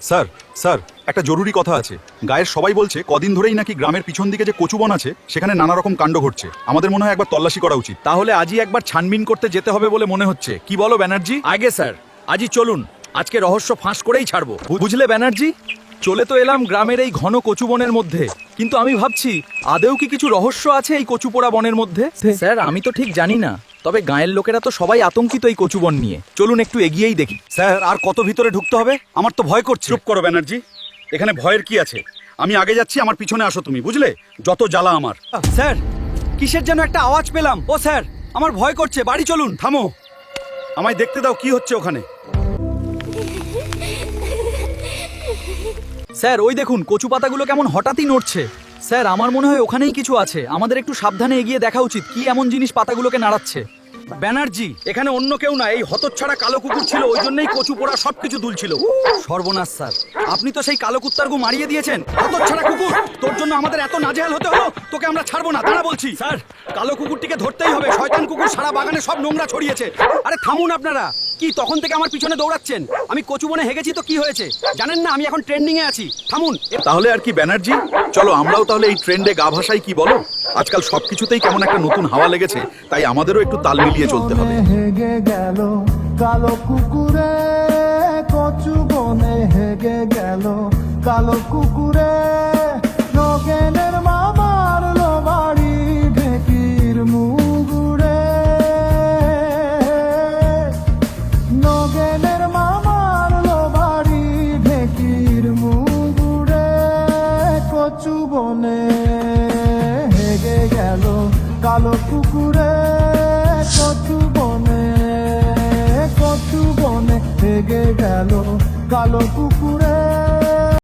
Sir sir একটা জরুরি কথা আছে। গায়ের সবাই বলছে কদিন ধরেই নাকি গ্রামের পিছন দিকে যে কচুবন আছে সেখানে নানা রকম কাণ্ড ঘটছে। আমাদের মনে হয় একবার তল্লাশি করা উচিত। তাহলে আজই একবার ছানবিন করতে যেতে হবে বলে মনে হচ্ছে, কি বলো ব্যানার্জি? আগে স্যার, আজই চলুন, আজকে রহস্য ফাঁস করেই ছাড়বো। বুঝলে ব্যানার্জি, চলে তো এলাম গ্রামের এই ঘন কচুবনের মধ্যে, কিন্তু আমি ভাবছি আদেও কি কিছু রহস্য আছে এই কচুপোড়া বনের মধ্যে? স্যার আমি তো ঠিক জানি না, তবে গাঁয়ের লোকেরা তো সবাই আতঙ্কিত এই কচুবন নিয়ে। চলুন একটু এগিয়েই দেখি। স্যার আর কত ভিতরে ঢুকতে হবে? আমার তো ভয় করছে। চুপ করো ব্যানার্জি, এখানে ভয়ের কি আছে? আমি আগে যাচ্ছি, আমার পিছনে আসো তুমি, বুঝলে? যত জ্বালা আমার। স্যার কিসের যেন একটা আওয়াজ পেলাম। ও স্যার, আমার ভয় করছে, বাড়ি চলুন। থামো, আমায় দেখতে দাও কি হচ্ছে ওখানে। স্যার ওই দেখুন, কচু পাতাগুলো কেমন হঠাৎই নড়ছে। স্যার আমার মনে হয় ওখানেই কিছু আছে, আমাদের একটু সাবধানে এগিয়ে দেখা উচিত। কি এমন জিনিস পাতাগুলোকে নাড়াচ্ছে? ব্যানার্জি, এখানে অন্য কেউ না, এই হতচ্ছাড়া কালো কুকুর ছিল, ওই জন্যই কচু পোড়া সবকিছু দুলছিল। সর্বনাশ স্যার, আপনি তো সেই কালো কুত্তার গু মারিয়ে দিয়েছেন। হতচ্ছাড়া কুকুর, তোর জন্য আমাদের এত নাজেহাল হতে হলো, তোকে আমরা ছাড়বো না। দাঁড়া বলছি। স্যার কালো কুকুরটিকে ধরতেই হবে, শয়তান কুকুর সারা বাগানে সব নোংরা ছড়িয়েছে। আরে থামুন আপনারা, কি তখন থেকে আমার পিছনে দৌড়াচ্ছেন? আমি কচুবনে হেগেছি তো কি হয়েছে? জানেন না আমি এখন ট্রেন্ডিং এ আছি। থামুন। তাহলে আর কি ব্যানার্জি, চলো আমরাও তাহলে এই ট্রেন্ডে গা ভাসাই। কি বলো? আজকাল সবকিছুতেই কেমন একটা নতুন হাওয়া লেগেছে, তাই আমাদেরও একটু তাল মিলিয়ে চলতে হবে। হেগে গেল কালো কুকুরে, কচু বনে হেগে গেল কালো কুকুরে। নগেনের মামার লো বাড়ি ঢেকির মুগুরে, নগেনের মামার লো বাড়ি ঢেকির মুগুরে। কচু বনে হেগে গেল কালো কুকুরে, কচু বনে হেগে গেল কালো কুকুরে।